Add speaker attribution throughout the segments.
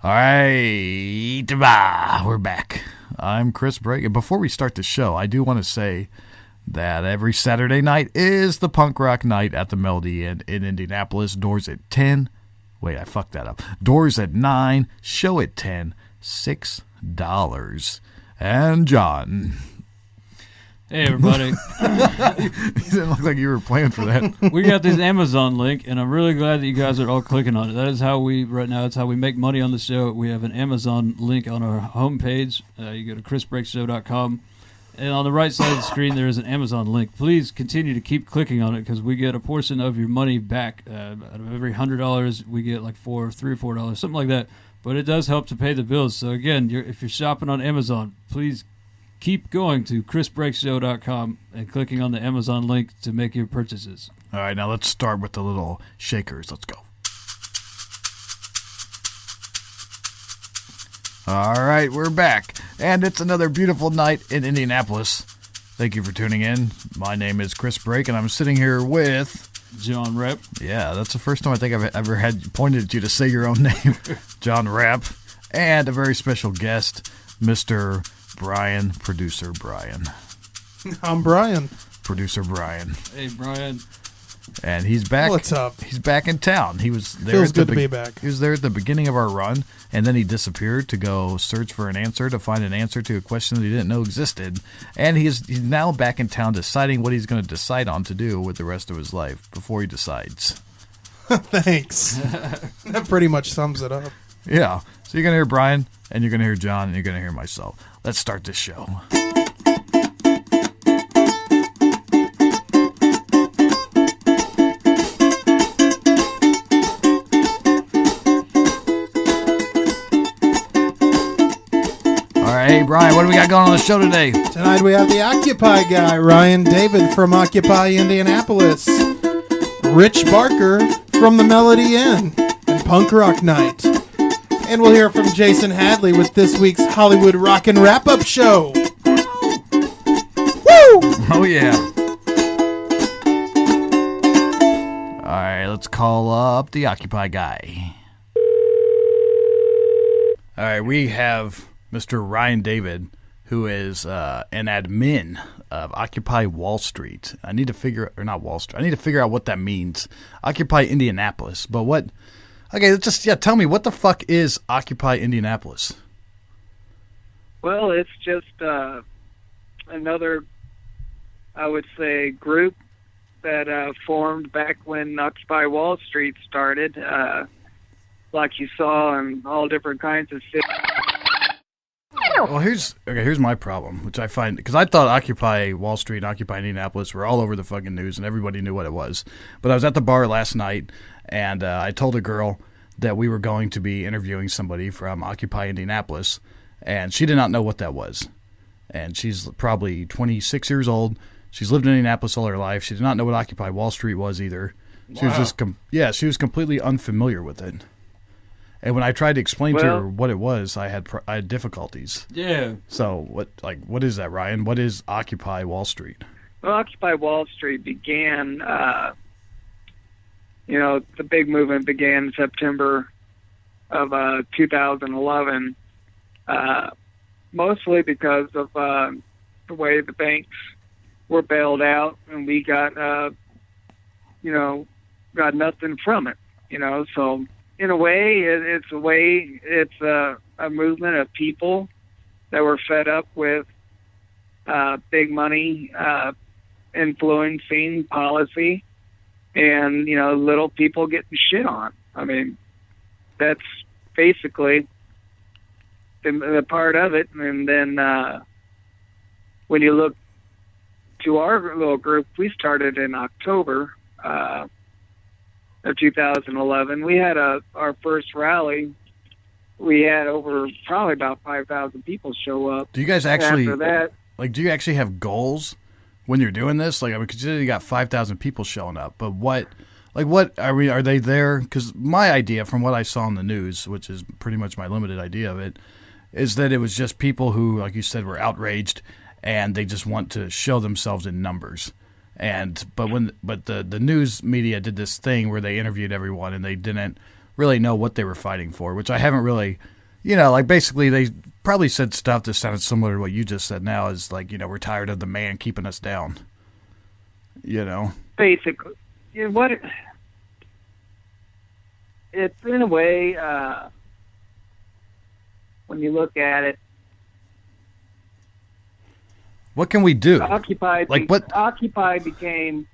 Speaker 1: All right, we're back. I'm Chris Brake. And before we start the show, I do want to say that every Saturday night is the punk rock night at the Melody Inn in Indianapolis. Doors at 10. Wait, I fucked that up. Doors at 9. Show at 10. $6. And John.
Speaker 2: Hey, everybody.
Speaker 1: You didn't look like you were playing for that.
Speaker 2: We got this Amazon link, and I'm really glad that you guys are all clicking on it. That is how it's how we make money on the show. We have an Amazon link on our homepage. You go to chrisbrakeshow.com, and on the right side of the screen, there is an Amazon link. Please continue to keep clicking on it, because we get a portion of your money back. Out of every $100, we get like $3 or $4, something like that. But it does help to pay the bills. So, again, if you're shopping on Amazon, please keep going to chrisbrakeshow.com and clicking on the Amazon link to make your purchases.
Speaker 1: All right, now let's start with the little shakers. Let's go. All right, we're back. And it's another beautiful night in Indianapolis. Thank you for tuning in. My name is Chris Brake, and I'm sitting here with
Speaker 2: John Rapp.
Speaker 1: Yeah, that's the first time I think I've ever had pointed at you to say your own name. John Rapp. And a very special guest, Mr. Brian, Producer Brian.
Speaker 3: I'm Brian.
Speaker 1: Producer Brian.
Speaker 2: Hey, Brian.
Speaker 1: And he's back.
Speaker 3: What's up?
Speaker 1: He's back in town. He was there.
Speaker 3: Feels good to be back.
Speaker 1: He was there at the beginning of our run, and then he disappeared to go search for an answer, to find an answer to a question that he didn't know existed. And he's now back in town deciding what he's going to decide on to do with the rest of his life before he decides.
Speaker 3: Thanks. That pretty much sums it up.
Speaker 1: Yeah. So you're going to hear Brian, and you're going to hear John, and you're going to hear myself. Let's start this show. All right, hey Brian, what do we got going on the show today?
Speaker 3: Tonight we have the Occupy guy, Ryan David from Occupy Indianapolis, Rich Barker from the Melody Inn, and Punk Rock Night. And we'll hear from Jason Hadley with this week's Hollywood Rockin' Wrap-Up Show. Woo!
Speaker 1: Oh, yeah. All right, let's call up the Occupy guy. All right, we have Mr. Ryan David, who is an admin of Occupy Wall Street. I need to figure out what that means. Occupy Indianapolis, but what... Okay, tell me, what the fuck is Occupy Indianapolis?
Speaker 4: Well, it's just another, I would say, group that formed back when Occupy Wall Street started, like you saw in all different kinds of cities.
Speaker 1: Well, here's my problem, which I find, because I thought Occupy Wall Street and Occupy Indianapolis were all over the fucking news and everybody knew what it was. But I was at the bar last night, and I told a girl that we were going to be interviewing somebody from Occupy Indianapolis, and she did not know what that was. And she's probably 26 years old. She's lived in Indianapolis all her life. She did not know what Occupy Wall Street was either. She was just she was completely unfamiliar with it. And when I tried to explain to her what it was, I had difficulties.
Speaker 2: Yeah.
Speaker 1: So what is that, Ryan? What is Occupy Wall Street?
Speaker 4: Well, Occupy Wall Street began, the big movement began in September of 2011, mostly because of the way the banks were bailed out, and we got nothing from it, so in a way, it's a movement of people that were fed up with big money influencing policy, and little people getting shit on. I mean, that's basically the part of it. And then when you look to our little group, we started in October of 2011. We had our first rally. We had probably about 5,000 people show up.
Speaker 1: Do you guys actually
Speaker 4: after that?
Speaker 1: Do you actually have goals when you're doing this? Consider you got 5,000 people showing up, but what are they there? Because my idea, from what I saw in the news, which is pretty much my limited idea of it, is that it was just people who, like you said, were outraged and they just want to show themselves in numbers. But the news media did this thing where they interviewed everyone and they didn't really know what they were fighting for, which I haven't really, like basically they probably said stuff that sounded similar to what you just said now is like, we're tired of the man keeping us down,
Speaker 4: Basically. It's in a way, when you look at it,
Speaker 1: what can we do?
Speaker 4: Occupy became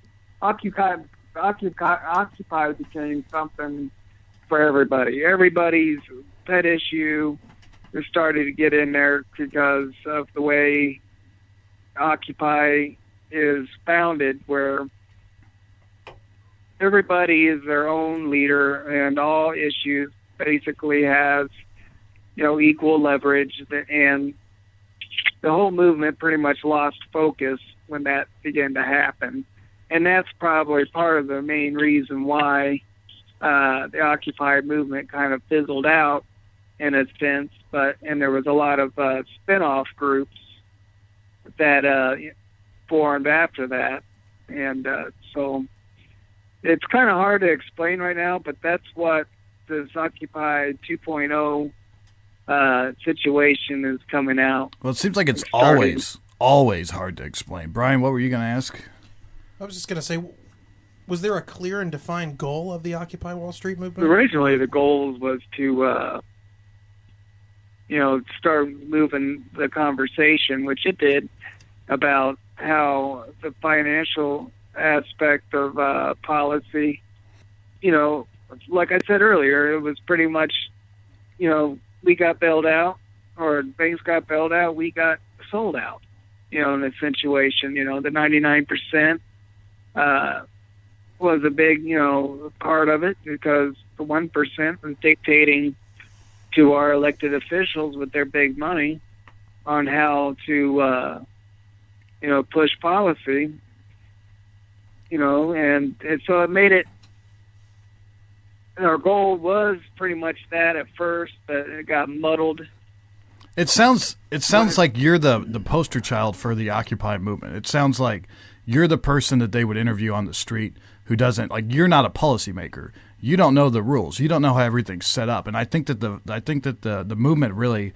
Speaker 4: something for everybody. Everybody's pet issue. They're starting to get in there because of the way Occupy is founded, where everybody is their own leader and all issues basically has, equal leverage, and the whole movement pretty much lost focus when that began to happen. And that's probably part of the main reason why the Occupy movement kind of fizzled out in a sense, and there was a lot of spin-off groups that formed after that. And so it's kind of hard to explain right now, but that's what this Occupy 2.0 situation is coming out.
Speaker 1: Well, it seems like it's always hard to explain. Brian, what were you going to ask?
Speaker 3: I was just going to say, was there a clear and defined goal of the Occupy Wall Street movement?
Speaker 4: Originally, the goal was to, start moving the conversation, which it did, about how the financial aspect of policy, like I said earlier, it was pretty much, we got bailed out, or banks got bailed out, we got sold out, in a situation. The 99% was a big, part of it, because the 1% was dictating to our elected officials with their big money on how to, push policy, and so it made it. Our goal was pretty much that at first, but it got muddled.
Speaker 1: It sounds like you're the poster child for the Occupy movement. It sounds like you're the person that they would interview on the street who doesn't, like, you're not a policymaker. You don't know the rules. You don't know how everything's set up. And I think that the movement really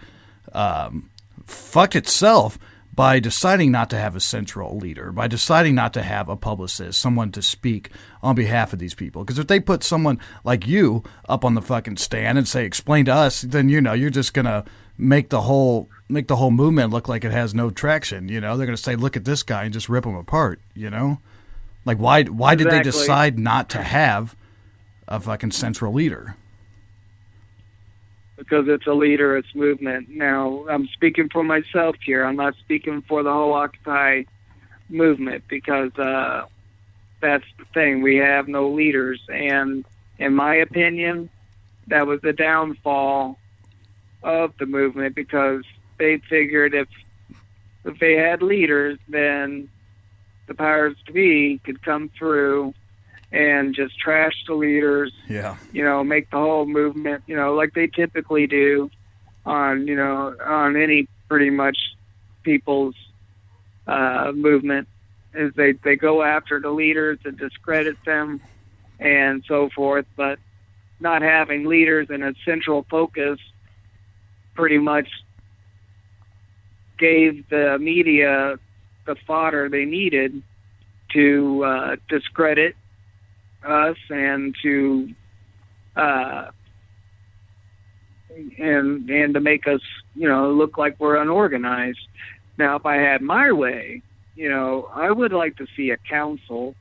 Speaker 1: fucked itself by deciding not to have a central leader, by deciding not to have a publicist, someone to speak on behalf of these people. Because if they put someone like you up on the fucking stand and say, explain to us, then, you're just going to make the whole movement look like it has no traction. They're going to say, look at this guy, and just rip him apart, Like, why did they decide not to have a fucking central leader?
Speaker 4: Because it's a leaderless movement. Now, I'm speaking for myself here. I'm not speaking for the whole Occupy movement, because that's the thing. We have no leaders. And in my opinion, that was the downfall of the movement, because they figured if they had leaders, then the powers to be could come through and just trash the leaders, make the whole movement, like they typically do on any pretty much people's movement, is they go after the leaders and discredit them and so forth. But not having leaders and a central focus pretty much gave the media the fodder they needed to discredit us and to and to make us look like we're unorganized. Now, if I had my way, I would like to see a council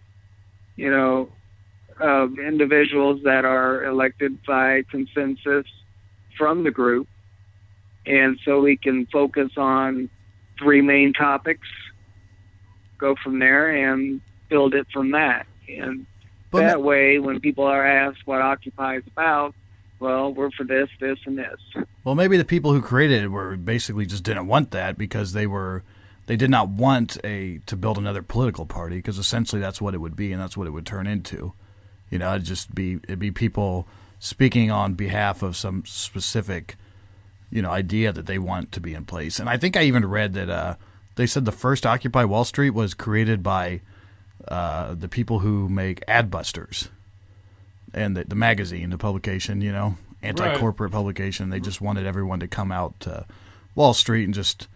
Speaker 4: of individuals that are elected by consensus from the group, and so we can focus on 3 main topics, go from there and build it from that. And that way, when people are asked what Occupy is about, well, we're for this, this, and this.
Speaker 1: Well, maybe the people who created it were basically just didn't want that, because they did not want to build another political party, because essentially that's what it would be, and that's what it would turn into. It'd be people speaking on behalf of some specific, idea that they want to be in place. And I think I even read that they said the first Occupy Wall Street was created by the people who make Adbusters. and the magazine, the publication, anti-corporate publication. They just wanted everyone to come out to Wall Street and just.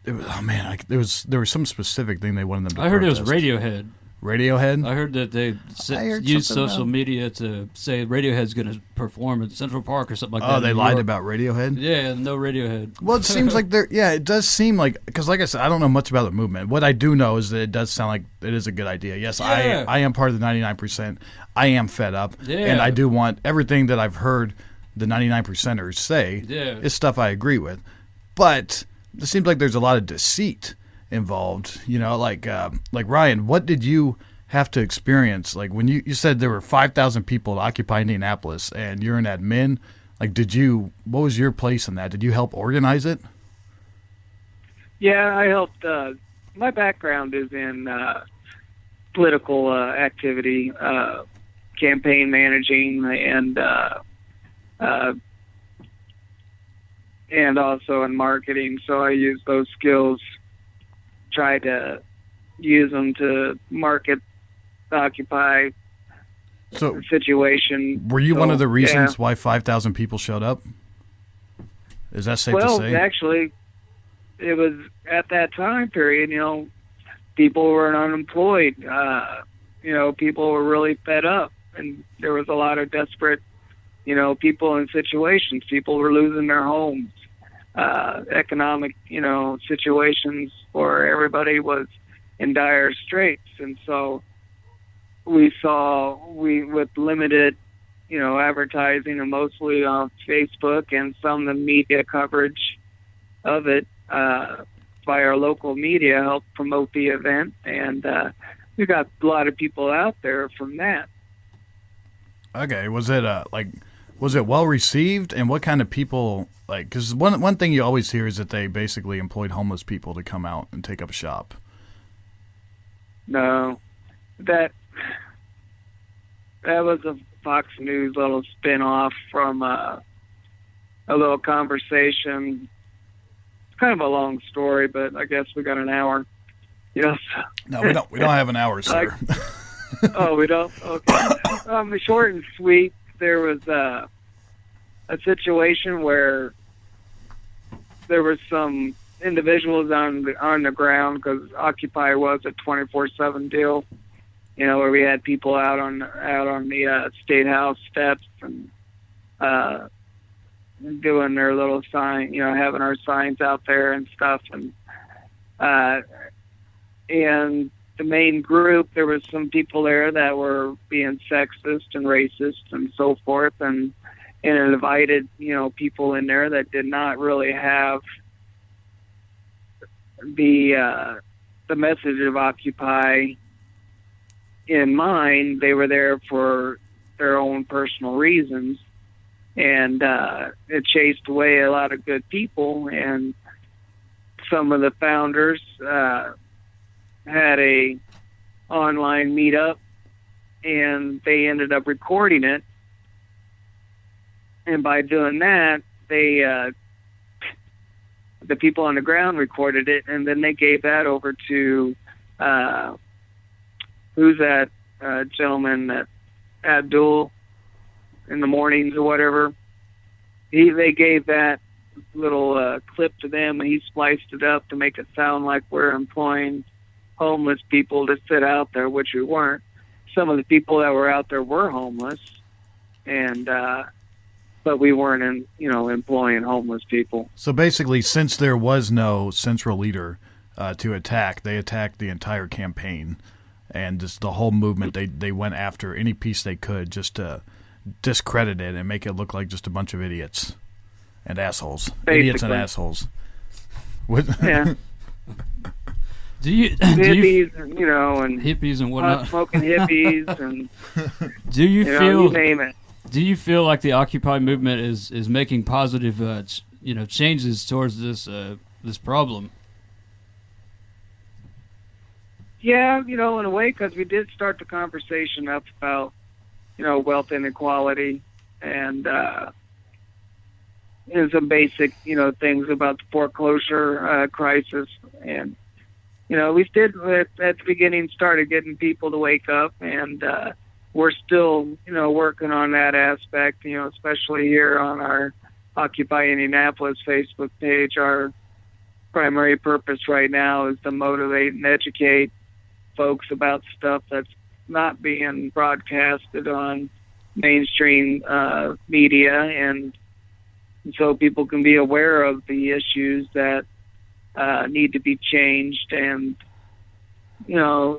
Speaker 1: There was some specific thing they wanted them to
Speaker 2: I heard
Speaker 1: protest.
Speaker 2: It was Radiohead.
Speaker 1: Radiohead?
Speaker 2: I heard that they used social media to say Radiohead's going to perform at Central Park or something like that.
Speaker 1: Oh, they lied about Radiohead?
Speaker 2: Yeah, no Radiohead.
Speaker 1: Well, it seems like it does seem like, because like I said, I don't know much about the movement. What I do know is that it does sound like it is a good idea. Yes, yeah. I am part of the 99%. I am fed up. Yeah. And I do want everything that I've heard the 99%ers say is stuff I agree with. But it seems like there's a lot of deceit involved, like Ryan, what did you have to experience? Like when you said there were 5,000 people to Occupy Indianapolis and you're an admin, like what was your place in that? Did you help organize it?
Speaker 4: Yeah, I helped. My background is in political activity, campaign managing, and also in marketing. So I use those skills, try to use them to market the Occupy situation.
Speaker 1: Were you one of the reasons why 5,000 people showed up? Is that safe to say?
Speaker 4: Well, actually, it was at that time period, people were unemployed. People were really fed up, and there was a lot of desperate, people in situations. People were losing their homes. Economic, situations where everybody was in dire straits. And so with limited, advertising and mostly on Facebook and some of the media coverage of it by our local media helped promote the event. And we got a lot of people out there from that.
Speaker 1: Okay. Was it well received, and what kind of people, because one thing you always hear is that they basically employed homeless people to come out and take up shop.
Speaker 4: No, that was a Fox News little spin-off from a little conversation. It's kind of a long story, but I guess we got an hour. Yes.
Speaker 1: No, we don't have an hour, sir.
Speaker 4: Oh, we don't? Okay. Short and sweet. There was a situation where there were some individuals on the ground, because Occupy was a 24/7 deal, where we had people out on the State House steps and doing their little sign, having our signs out there and stuff, and the main group, there was some people there that were being sexist and racist and so forth, and it invited, people in there that did not really have the message of Occupy in mind. They were there for their own personal reasons, and it chased away a lot of good people. And some of the founders had a online meetup, and they ended up recording it. And by doing that, they the people on the ground recorded it, and then they gave that over to who's that gentleman, that Abdul, in the mornings or whatever. They gave that little clip to them, and he spliced it up to make it sound like we're employing homeless people to sit out there, which we weren't. Some of the people that were out there were homeless, and but we weren't employing homeless people.
Speaker 1: So basically, since there was no central leader to attack, they attacked the entire campaign, and just the whole movement. They went after any piece they could just to discredit it and make it look like just a bunch of idiots and assholes.
Speaker 4: Basically.
Speaker 1: Idiots and assholes.
Speaker 4: Yeah.
Speaker 2: Do you
Speaker 4: hippies, and
Speaker 2: hippies and whatnot,
Speaker 4: smoking hippies, and
Speaker 2: do you feel?
Speaker 4: You name it.
Speaker 2: Do you feel like the Occupy movement is making positive, changes towards this problem?
Speaker 4: Yeah, in a way, because we did start the conversation up about, wealth inequality and some basic, things about the foreclosure crisis. And, we did at the beginning started getting people to wake up and we're still, working on that aspect, especially here on our Occupy Indianapolis Facebook page. Our primary purpose right now is to motivate and educate folks about stuff that's not being broadcasted on mainstream media, and so people can be aware of the issues that need to be changed, and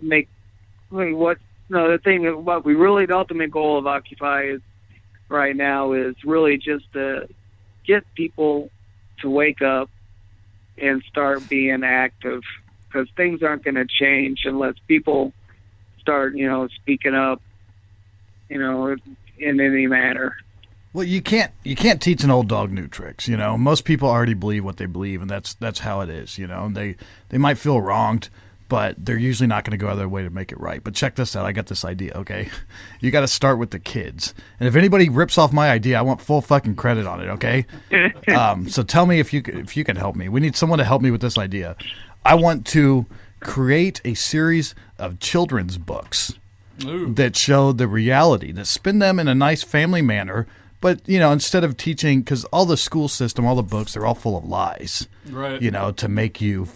Speaker 4: make what the ultimate goal of Occupy is right now is really just to get people to wake up and start being active, because things aren't going to change unless people start, speaking up, in any manner.
Speaker 1: Well, you can't teach an old dog new tricks. Most people already believe what they believe, and that's how it is. They might feel wronged, but they're usually not going to go out of their way to make it right. But check this out. I got this idea. Okay, you got to start with the kids, and if anybody rips off my idea, I want full fucking credit on it. Okay, so tell me if you can help me. We need someone to help me with this idea. I want to create a series of children's books that show the reality, that spin them in a nice family manner. But, instead of teaching, because all the school system, all the books, they're all full of lies,
Speaker 2: right?
Speaker 1: To make you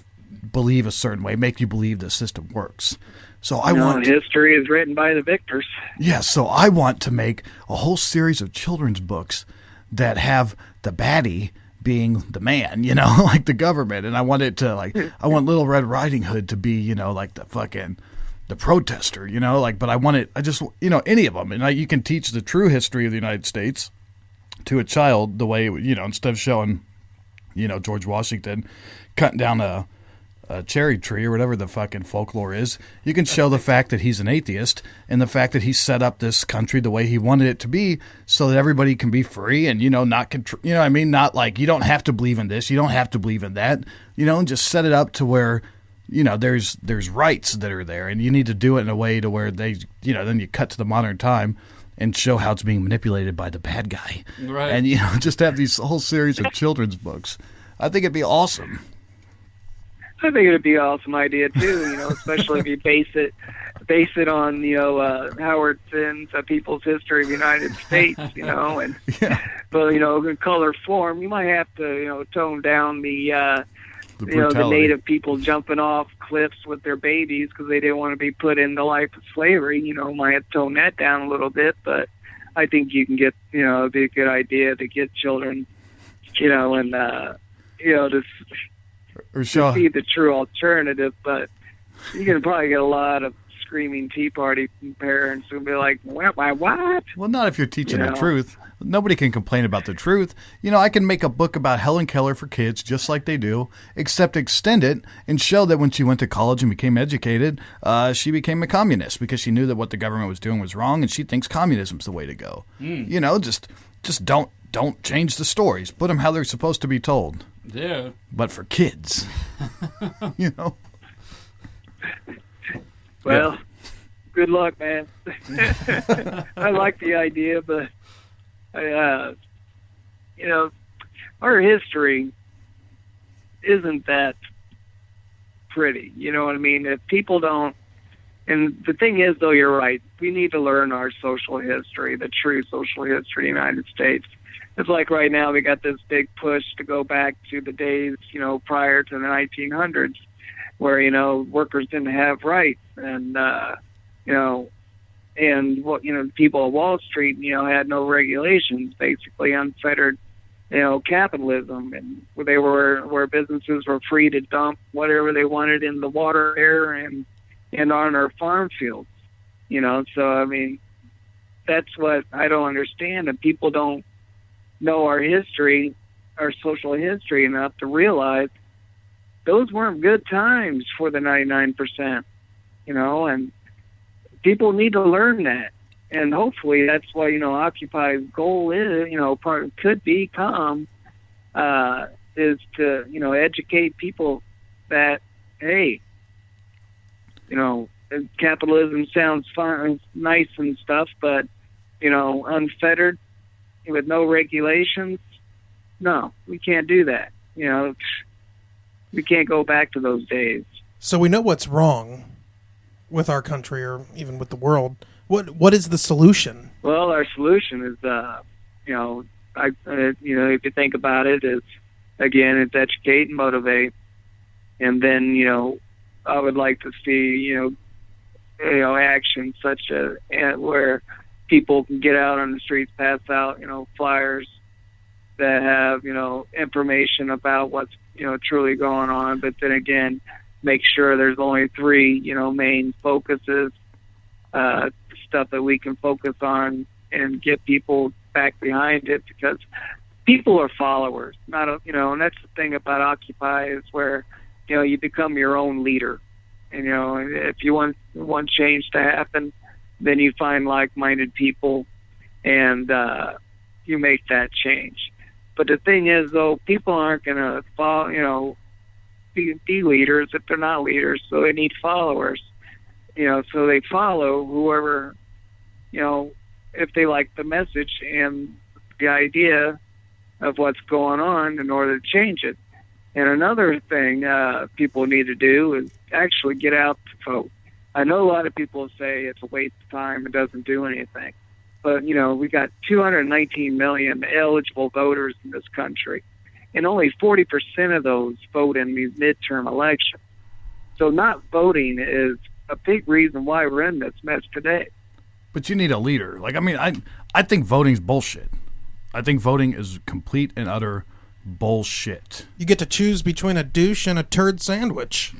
Speaker 1: believe a certain way, make you believe the system works. So
Speaker 4: history is written by the victors.
Speaker 1: Yeah, so I want to make a whole series of children's books that have the baddie being the man, like the government. And I want it to, I want Little Red Riding Hood to be, like the protester, but I want it, any of them. And you can teach the true history of the United States to a child the way, instead of showing, George Washington cutting down a cherry tree or whatever the fucking folklore is, you can show the fact that he's an atheist and the fact that he set up this country the way he wanted it to be so that everybody can be free and, not not like you don't have to believe in this, you don't have to believe in that, and just set it up to where, there's rights that are there, and you need to do it in a way to where they, then you cut to the modern time and show how it's being manipulated by the bad guy.
Speaker 2: Right.
Speaker 1: And, just have these whole series of children's books. I think it'd be awesome.
Speaker 4: I think it'd be an awesome idea too, especially if you base it on, Howard Zinn's People's History of the United States, and but in color form, you might have to, tone down the native people jumping off cliffs with their babies because they didn't want to be put in the life of slavery. Might have to tone that down a little bit, but I think you can get, it'd be a good idea to get children, and to see the true alternative. But you can probably get a lot of screaming Tea Party parents who'll be like, what?
Speaker 1: Well, not if you're teaching the truth. Nobody can complain about the truth. I can make a book about Helen Keller for kids just like they do, except extend it and show that when she went to college and became educated, she became a communist because she knew that what the government was doing was wrong, and she thinks communism's the way to go. Just don't change the stories. Put them how they're supposed to be told.
Speaker 2: Yeah.
Speaker 1: But for kids,
Speaker 4: Well, good luck, man. I like the idea, but our history isn't that pretty. You know what I mean? If people don't, and the thing is, though, you're right. We need to learn our social history, the true social history of the United States. It's like right now we got this big push to go back to the days, prior to the 1900s, where, workers didn't have rights, and, and what, people at Wall Street, had no regulations, basically unfettered, capitalism, and where businesses were free to dump whatever they wanted in the water, air, and on our farm fields, so, I mean, that's what I don't understand, and people don't know our history, our social history enough to realize those weren't good times for the 99%, and people need to learn that. And hopefully that's why, Occupy's goal is, could become, is to, educate people that, hey, capitalism sounds fun, nice and stuff, but, unfettered with no regulations, no, we can't do that. We can't go back to those days.
Speaker 3: So we know what's wrong with our country or even with the world, What is the solution?
Speaker 4: Well, our solution is, if you think about it, is again, it's educate and motivate, and then I would like to see action such as where people can get out on the streets, pass out flyers that have information about what's truly going on, but then again, make sure there's only 3 main focuses, stuff that we can focus on and get people back behind it, because people are followers, not and that's the thing about Occupy is where you become your own leader, and if you want change to happen, then you find like-minded people and you make that change. But the thing is, though, people aren't going to follow, be leaders if they're not leaders, so they need followers. So they follow whoever, if they like the message and the idea of what's going on in order to change it. And another thing people need to do is actually get out to vote. I know a lot of people say it's a waste of time, it doesn't do anything. But, we got 219 million eligible voters in this country, and only 40% of those vote in these midterm elections. So not voting is a big reason why we're in this mess today.
Speaker 1: But you need a leader. I think voting's bullshit. I think voting is complete and utter bullshit.
Speaker 3: You get to choose between a douche and a turd sandwich.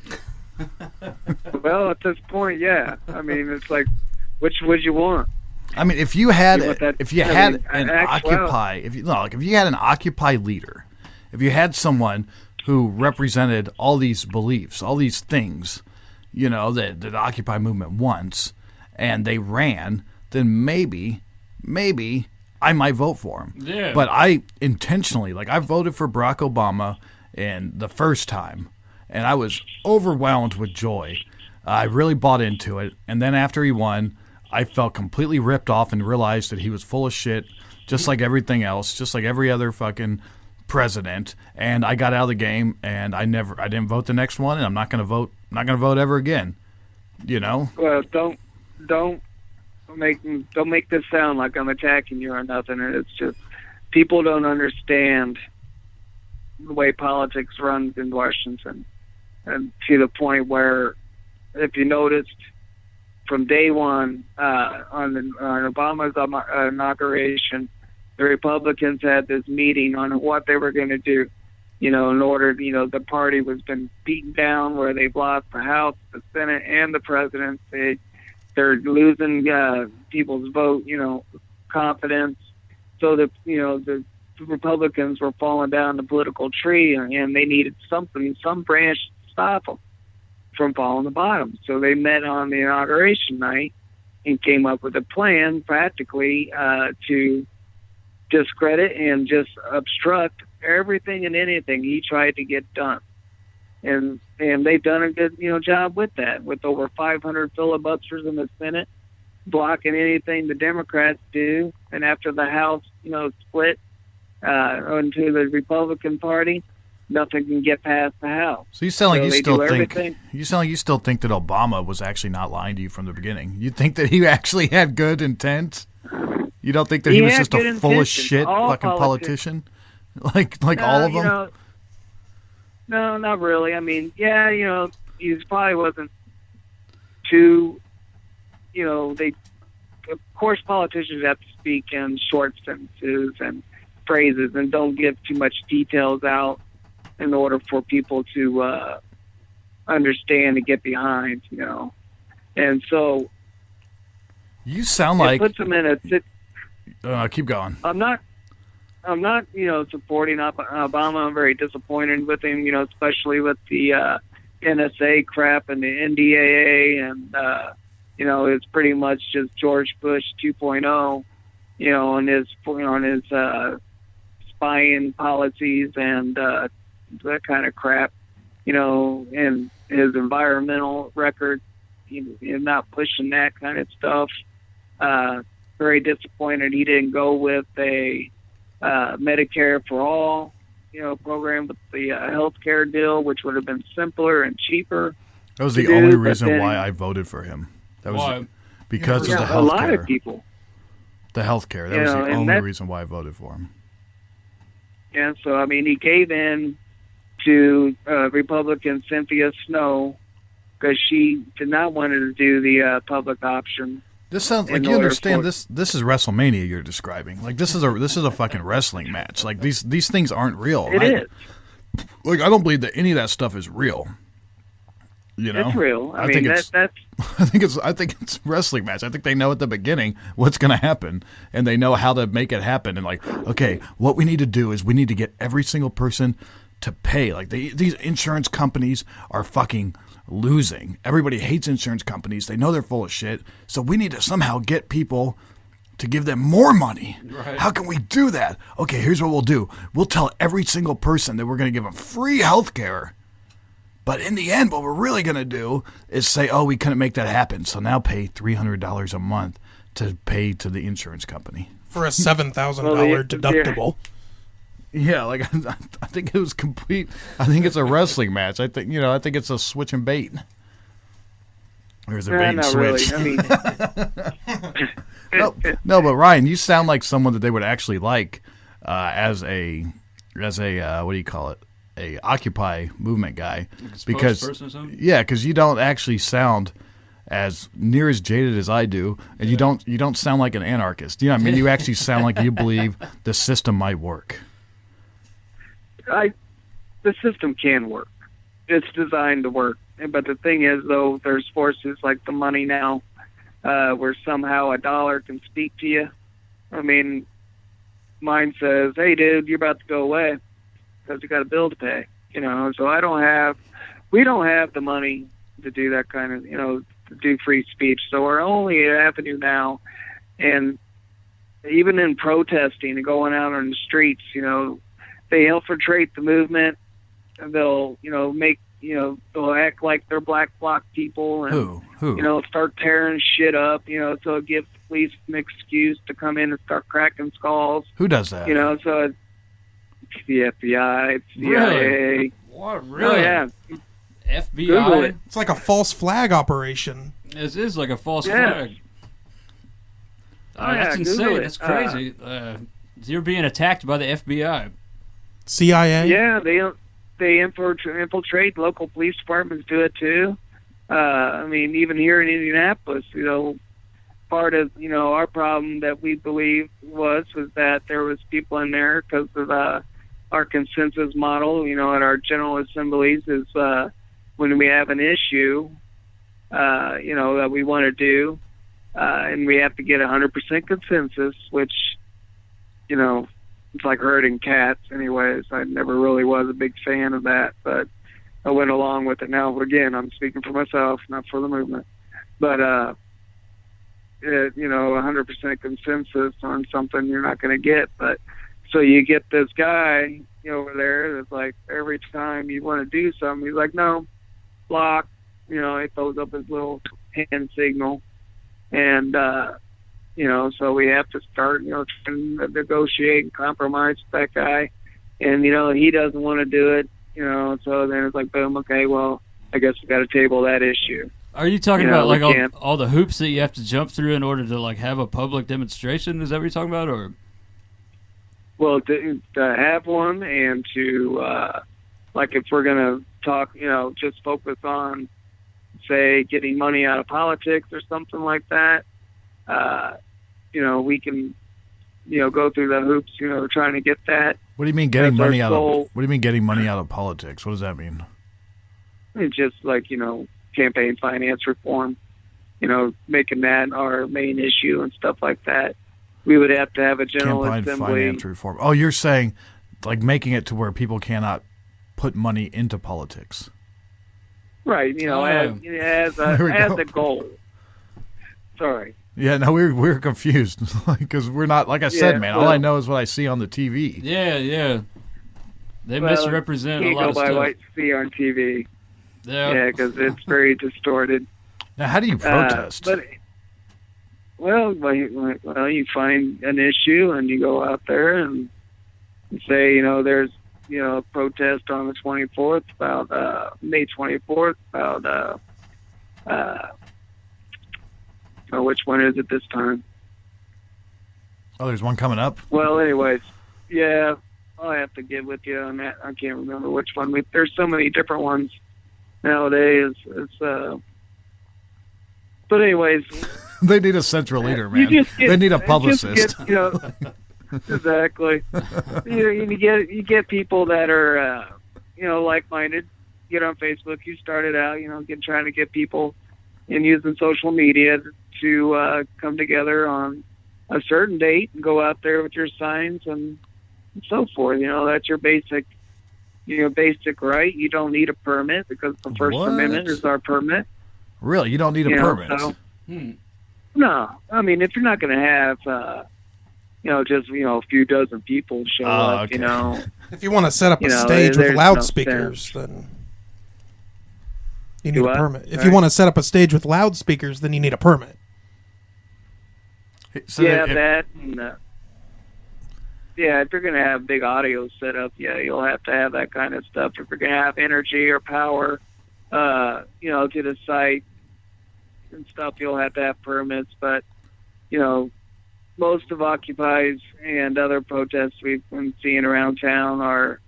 Speaker 4: Well, at this point, yeah. I mean, it's like, which would you want?
Speaker 1: I mean, if you had an Occupy leader, if you had someone who represented all these beliefs, all these things, that the Occupy movement wants, and they ran, then maybe I might vote for him.
Speaker 2: Yeah.
Speaker 1: But I intentionally, I voted for Barack Obama in the first time, and I was overwhelmed with joy. I really bought into it, and then after he won, I felt completely ripped off and realized that he was full of shit, just like everything else, just like every other fucking president. And I got out of the game, and I didn't vote the next one, and I'm not going to vote. I'm not going to vote ever again.
Speaker 4: Well, don't make this sound like I'm attacking you or nothing. It's just people don't understand the way politics runs in Washington, and to the point where, if you noticed, from day one on Obama's inauguration, the Republicans had this meeting on what they were going to do. In order, the party was been beaten down where they've lost the House, the Senate, and the presidency. They're losing people's vote, confidence. So the Republicans were falling down the political tree, and they needed some branch to stop them from falling the bottom. So they met on the inauguration night and came up with a plan practically to discredit and just obstruct everything and anything he tried to get done. And they've done a good job with that, with over 500 filibusters in the Senate blocking anything the Democrats do. And after the House split into the Republican Party, nothing can get past the House.
Speaker 1: So you sound like you still think that Obama was actually not lying to you from the beginning. You think that he actually had good intent? You don't think that he was just a full of shit fucking politician? Like all of them?
Speaker 4: No, not really. I mean, yeah, he probably wasn't too, of course politicians have to speak in short sentences and phrases and don't give too much details out in order for people to understand and get behind, And so
Speaker 1: you sound like
Speaker 4: it puts them in a
Speaker 1: keep going.
Speaker 4: I'm not, supporting Obama. I'm very disappointed with him, especially with the NSA crap and the NDAA, and it's pretty much just George Bush 2.0, on his spying policies and that kind of crap, and his environmental record, and not pushing that kind of stuff. Very disappointed he didn't go with a Medicare for all, program with the healthcare deal, which would have been simpler and cheaper.
Speaker 1: That was the only reason why I voted for him. That was
Speaker 2: why?
Speaker 1: because of the
Speaker 4: a
Speaker 1: health
Speaker 4: lot
Speaker 1: care.
Speaker 4: of people.
Speaker 1: The health care. That
Speaker 4: You
Speaker 1: was
Speaker 4: know,
Speaker 1: the
Speaker 4: and
Speaker 1: only
Speaker 4: that's-
Speaker 1: reason why I voted for him.
Speaker 4: And so, I mean, he gave in to Republican Cynthia Snow because she did not want to do the public option.
Speaker 1: This sounds like
Speaker 4: In
Speaker 1: you
Speaker 4: order
Speaker 1: understand
Speaker 4: for-
Speaker 1: this is WrestleMania you're describing. Like this is a fucking wrestling match. Like these things aren't real.
Speaker 4: It is.
Speaker 1: Like I don't believe that any of that stuff is real. You know?
Speaker 4: It's real. I
Speaker 1: think
Speaker 4: mean,
Speaker 1: it's
Speaker 4: that's
Speaker 1: I think it's a wrestling match. I think they know at the beginning what's going to happen, and they know how to make it happen. And like, okay, what we need to do is we need to get every single person to pay. Like these insurance companies are fucking losing. Everybody hates insurance companies. They know they're full of shit. So we need to somehow get people to give them more money.
Speaker 2: Right.
Speaker 1: How can we do that? Okay, here's what we'll do. We'll tell every single person that we're going to give them free health care. But in the end, what we're really going to do is say, oh, we couldn't make that happen. So now pay $300 a month to pay to the insurance company.
Speaker 3: For a $7,000
Speaker 4: Well,
Speaker 3: deductible.
Speaker 1: Yeah, like I think it was complete. I think it's a wrestling match. I think it's a switch and bait. Or is it bait and
Speaker 4: not
Speaker 1: switch?
Speaker 4: really. I mean,
Speaker 1: No, but Ryan, you sound like someone that they would actually like as a what do you call it? A Occupy movement guy, because
Speaker 2: spokesperson or something?
Speaker 1: yeah, because you don't actually sound as near as jaded as I do, and you don't sound like an anarchist. You know what I mean? You actually sound like you believe the system might work.
Speaker 4: the system can work. It's designed to work. But the thing is, though, there's forces like the money now, where somehow a dollar can speak to you. I mean, mine says, "Hey, dude, you're about to go away because you got a bill to pay." You know, so we don't have the money to do that kind of, to do free speech. So we're only an avenue now, and even in protesting and going out on the streets, they infiltrate the movement, and they'll, they'll act like they're black bloc people, and
Speaker 1: Who?
Speaker 4: Start tearing shit up, so it gives the police an excuse to come in and start cracking skulls.
Speaker 1: Who does that?
Speaker 4: So it's the FBI, it's CIA.
Speaker 2: Really? What, really?
Speaker 4: Oh, yeah. Google
Speaker 2: FBI?
Speaker 4: it.
Speaker 3: It's like a false flag operation.
Speaker 2: This is like a false
Speaker 4: Yeah.
Speaker 2: flag.
Speaker 4: Oh,
Speaker 2: That's
Speaker 4: yeah, Google
Speaker 2: insane.
Speaker 4: it.
Speaker 2: That's crazy. You're being attacked by the FBI.
Speaker 3: CIA?
Speaker 4: Yeah, they infiltrate. Local police departments do it too. I mean, even here in Indianapolis, part of our problem that we believe was that there was people in there because of our consensus model. At our general assemblies is when we have an issue, that we want to do, and we have to get 100% consensus, which it's like herding cats. Anyways, I never really was a big fan of that, but I went along with it. Now, again, I'm speaking for myself, not for the movement. But 100% consensus on something you're not going to get. But so you get this guy over there that's like, every time you want to do something, he's like, no, block. He throws up his little hand signal, and so we have to start trying to negotiate and compromise with that guy, and he doesn't want to do it. So then it's like, boom, okay, well, I guess we got to table that issue.
Speaker 2: Are you talking about
Speaker 4: we
Speaker 2: like
Speaker 4: can't-
Speaker 2: all the hoops that you have to jump through in order to like have a public demonstration? Is that what you're talking about, or?
Speaker 4: Well, to have one, and to like if we're gonna talk, just focus on, say, getting money out of politics or something like that. We can, go through the hoops, trying to get that.
Speaker 1: What do you mean getting
Speaker 4: That's our
Speaker 1: money out of?
Speaker 4: goal.
Speaker 1: What do you mean getting money out of politics? What does that mean?
Speaker 4: It's just like, campaign finance reform, making that our main issue and stuff like that. We would have to have a general
Speaker 1: Campaign
Speaker 4: assembly.
Speaker 1: finance reform. Oh, you're saying like making it to where people cannot put money into politics.
Speaker 4: Right, as
Speaker 1: There we go.
Speaker 4: a goal. Sorry.
Speaker 1: Yeah, no, we're confused because we're not, like I said,
Speaker 4: Yeah,
Speaker 1: man. All
Speaker 4: well-
Speaker 1: I know is what I see on the TV.
Speaker 2: Yeah. They
Speaker 4: Well,
Speaker 2: misrepresent a
Speaker 4: can't
Speaker 2: lot
Speaker 4: go
Speaker 2: of
Speaker 4: by
Speaker 2: stuff.
Speaker 4: what you see on TV.
Speaker 2: Yeah.
Speaker 4: Because it's very distorted.
Speaker 1: Now, how do you protest?
Speaker 4: You find an issue and you go out there and say, there's, a protest on the 24th about May 24th about So which one is it this time?
Speaker 1: Oh, there's one coming up.
Speaker 4: Well, anyways, yeah, I'll have to get with you on that. I can't remember which one. There's so many different ones nowadays. But anyways,
Speaker 1: They need a central leader, man. They need a publicist.
Speaker 4: Exactly. You get people that are like-minded. Get on Facebook. You started out, trying to get people and using social media to come together on a certain date and go out there with your signs and so forth. That's your basic right. You don't need a permit because the First Amendment is our permit.
Speaker 1: Really? You don't need a permit?
Speaker 4: No. I mean, if you're not going to have, just, a few dozen people show up,
Speaker 1: okay.
Speaker 3: If you want to set up a stage with loudspeakers, then you need a permit. If you want to set up a stage with loudspeakers, then you need a permit.
Speaker 1: So
Speaker 4: that and if you're going to have big audio set up, you'll have to have that kind of stuff. If you're going to have energy or power, to the site and stuff, you'll have to have permits. But, most of Occupy's and other protests we've been seeing around town are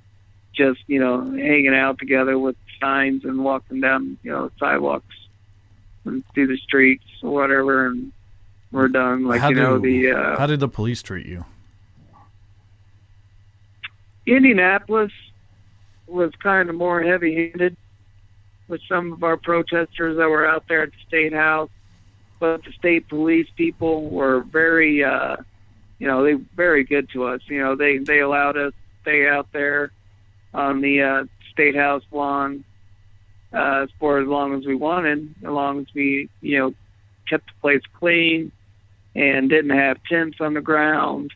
Speaker 4: just, hanging out together with signs and walking down, sidewalks and through the streets or whatever, and we're done. Like,
Speaker 1: how did the police treat you?
Speaker 4: Indianapolis was kind of more heavy-handed with some of our protesters that were out there at the State House, but the state police people were very, they very good to us. They allowed us to stay out there on the State House lawn for as long as we wanted, as long as we, kept the place clean and didn't have tents on the ground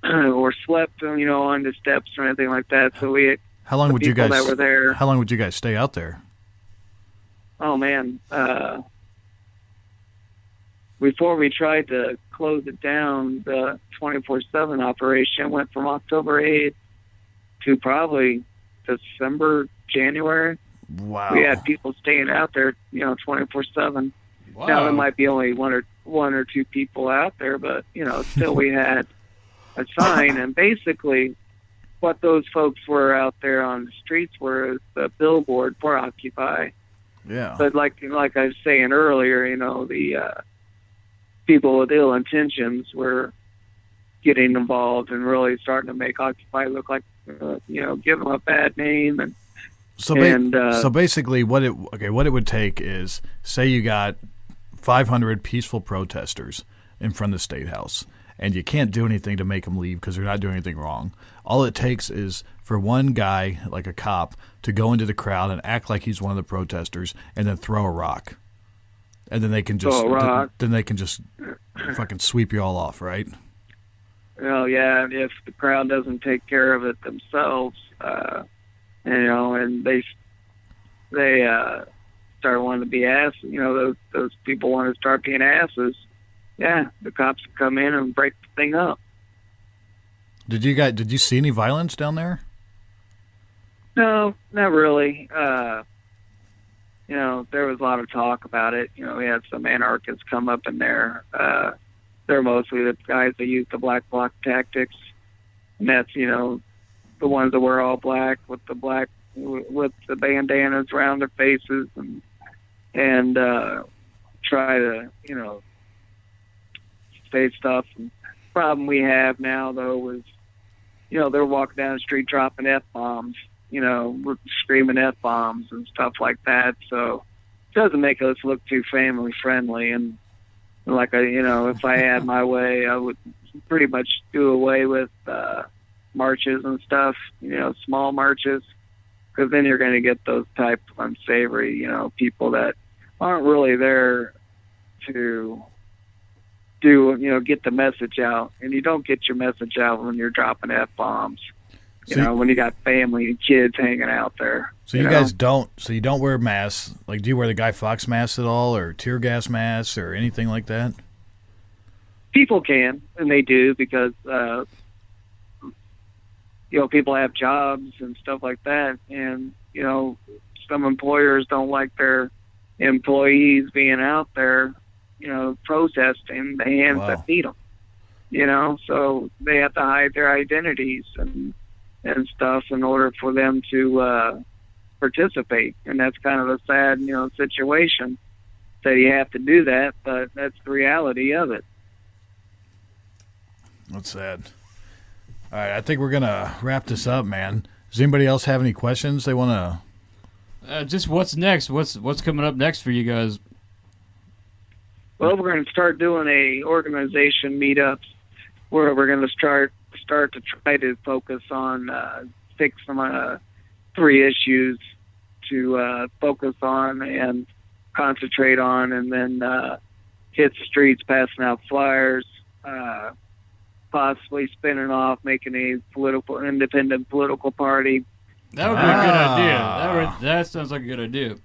Speaker 4: or slept, on the steps or anything like that. So
Speaker 1: how long would you guys
Speaker 4: that were there?
Speaker 1: How long would you guys stay out there?
Speaker 4: Oh man, before we tried to close it down, the 24/7 operation went from October 8th to probably December, January.
Speaker 1: Wow.
Speaker 4: We had people staying out there, 24/7.
Speaker 2: Wow.
Speaker 4: Now there might be only one or two people out there, but still we had a sign, and basically what those folks were out there on the streets were the billboard for Occupy.
Speaker 1: Yeah.
Speaker 4: But like I was saying earlier, the people with ill intentions were getting involved and really starting to make Occupy look like, give them a bad name. And
Speaker 1: so basically, what it would take is, say you got 500 peaceful protesters in front of the State House, and you can't do anything to make them leave because they're not doing anything wrong. All it takes is for one guy, like a cop, to go into the crowd and act like he's one of the protesters, and then throw a rock, and then they can just fucking sweep you all off, right?
Speaker 4: Well, yeah, if the crowd doesn't take care of it themselves, and they start wanting to be asses, those people want to start being asses. Yeah, the cops will come in and break the thing up.
Speaker 1: Did you see any violence down there?
Speaker 4: No, not really. There was a lot of talk about it. We had some anarchists come up in there. They're mostly the guys that use the black bloc tactics, and that's the ones that wear all black with the bandanas around their faces and try to say stuff. And the problem we have now though is they're walking down the street dropping F-bombs, screaming F-bombs and stuff like that. So it doesn't make us look too family friendly. And like if I had my way, I would pretty much do away with marches and stuff, small marches, because then you're going to get those type of unsavory, people that aren't really there to get the message out. And you don't get your message out when you're dropping F-bombs, when you got family and kids hanging out there.
Speaker 1: So you guys don't wear masks. Like, do you wear the Guy Fawkes mask at all, or tear gas masks, or anything like that?
Speaker 4: People can, and they do, because, people have jobs and stuff like that. And, some employers don't like their employees being out there protesting, the hands that feed them. So they have to hide their identities and stuff in order for them to participate. And that's kind of a sad, situation that you have to do that, but that's the reality of it.
Speaker 1: That's sad. All right, I think we're going to wrap this up, man. Does anybody else have any questions they want
Speaker 2: to... just what's next? What's coming up next for you guys?
Speaker 4: Well, we're going to start doing a organization meetups where we're going to start to try to focus on pick some 3 issues to focus on and concentrate on, and then hit the streets passing out flyers, possibly spinning off, making a independent political party.
Speaker 2: That would be a good idea. That sounds like a good idea.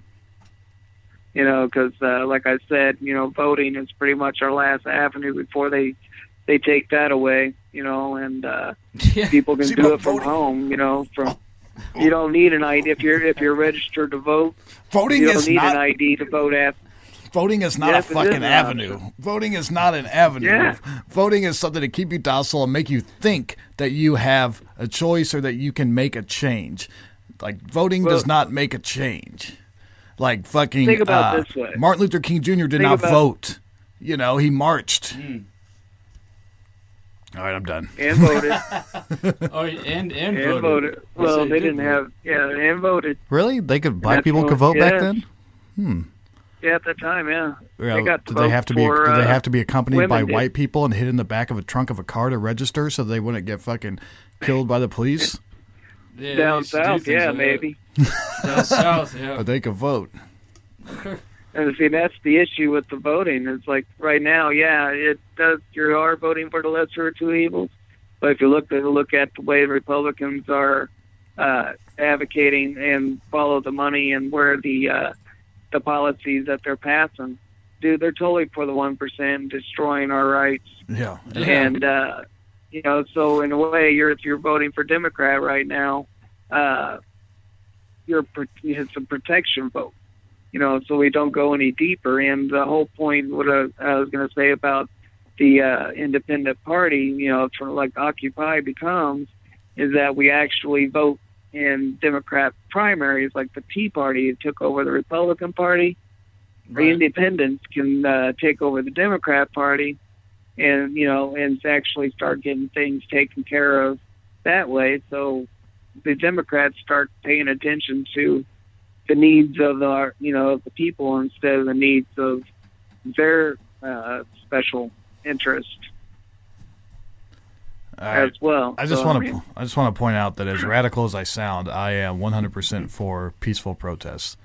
Speaker 4: Because like I said, voting is pretty much our last avenue before they take that away, and people can do it from home, you don't need an ID if you're registered to vote.
Speaker 1: Voting
Speaker 4: you don't need an ID to vote at.
Speaker 1: Voting is not a fucking avenue. Voting is not an avenue.
Speaker 4: Yeah.
Speaker 1: Voting is something to keep you docile and make you think that you have a choice or that you can make a change. Like, voting does not make a change. Like, fucking
Speaker 4: think about this way.
Speaker 1: Martin Luther King Jr. did not vote. He marched. All right, I'm done.
Speaker 4: And voted.
Speaker 2: and
Speaker 4: voted. Well, they didn't have, and voted.
Speaker 1: Really? Black people could vote back then?
Speaker 4: Yeah, at the time, yeah.
Speaker 1: Well,
Speaker 4: they got
Speaker 1: did they have to be accompanied by white
Speaker 4: did.
Speaker 1: people and hid in the back of a trunk of a car to register so they wouldn't get fucking killed by the police?
Speaker 2: Yeah,
Speaker 4: down south, maybe.
Speaker 2: Down south, yeah.
Speaker 1: But they could vote.
Speaker 4: And see, that's the issue with the voting. It's like right now, it does. You are voting for the lesser of 2 evils. But if you look at the way Republicans are advocating and follow the money and where the policies that they're passing, dude, they're totally for the 1%, destroying our rights.
Speaker 1: Yeah.
Speaker 4: And so in a way, if you're voting for Democrat right now, it's a protection vote. So we don't go any deeper. And the whole point, what I was going to say about the independent party, for like Occupy becomes, is that we actually vote in Democrat primaries, like the Tea Party took over the Republican Party. Right. The independents can take over the Democrat Party, and and actually start getting things taken care of that way. So the Democrats start paying attention to the needs of the people instead of the needs of their special interest as well.
Speaker 1: I just want to point out that as radical as I sound, I am 100% for peaceful protests.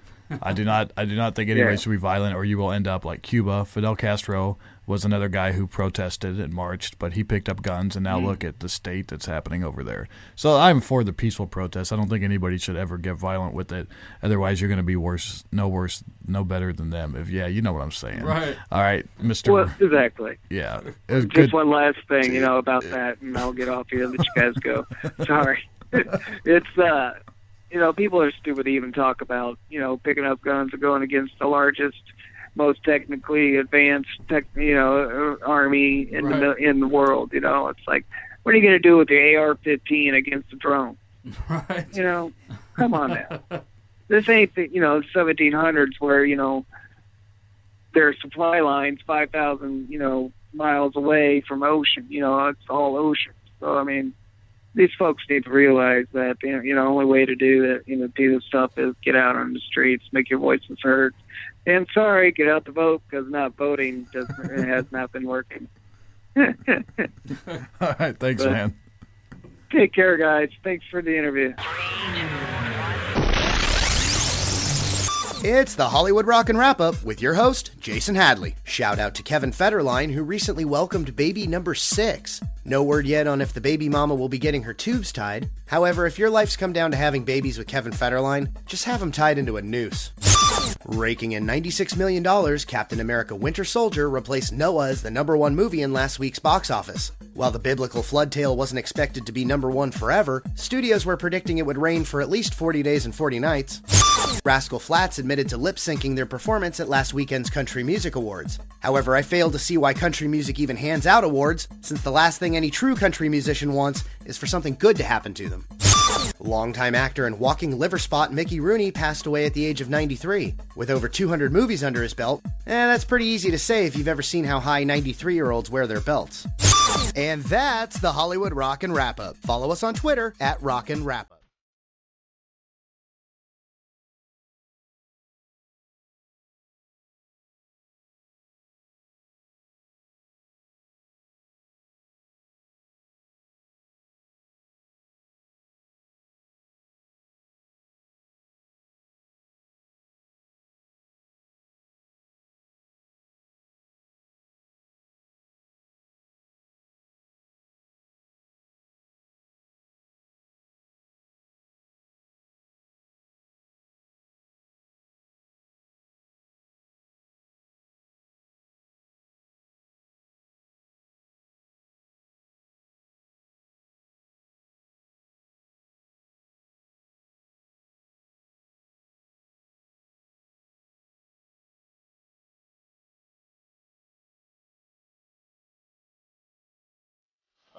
Speaker 1: I do not think anybody should be violent, or you will end up like Cuba. Fidel Castro was another guy who protested and marched, but he picked up guns, and now look at the state that's happening over there. So I'm for the peaceful protest. I don't think anybody should ever get violent with it. Otherwise, you're going to be no better than them. You know what I'm saying.
Speaker 2: Right.
Speaker 1: All right, Mr.
Speaker 4: Well, exactly.
Speaker 1: Yeah.
Speaker 4: Just one last thing, about that, and I'll get off here and let you guys go. Sorry. It's, people are stupid to even talk about, picking up guns or going against the largest, most technically advanced, army in the world. It's like, what are you going to do with the AR-15 against a drone?
Speaker 2: Right.
Speaker 4: Come on now. This ain't the 1700s where their supply lines 5,000 miles away from ocean. It's all ocean. So I mean, these folks need to realize that the only way to do this stuff is get out on the streets, make your voices heard. And sorry, get out to vote, because not voting has not been working.
Speaker 1: All right, thanks, man.
Speaker 4: Take care, guys. Thanks for the interview.
Speaker 5: It's the Hollywood Rockin' Wrap-Up with your host, Jason Hadley. Shout out to Kevin Federline, who recently welcomed baby number 6. No word yet on if the baby mama will be getting her tubes tied. However, if your life's come down to having babies with Kevin Federline, just have them tied into a noose. Raking in $96 million, Captain America Winter Soldier replaced Noah as the #1 movie in last week's box office. While the biblical flood tale wasn't expected to be #1 forever, studios were predicting it would rain for at least 40 days and 40 nights. Rascal Flatts admitted to lip-syncing their performance at last weekend's Country Music Awards. However, I fail to see why country music even hands out awards, since the last thing any true country musician wants is for something good to happen to them. Longtime actor and walking liver spot Mickey Rooney passed away at the age of 93. With over 200 movies under his belt, that's pretty easy to say if you've ever seen how high 93-year-olds wear their belts. And that's the Hollywood Rockin' Wrap-Up. Follow us on Twitter at Rockin' Wrap-Up.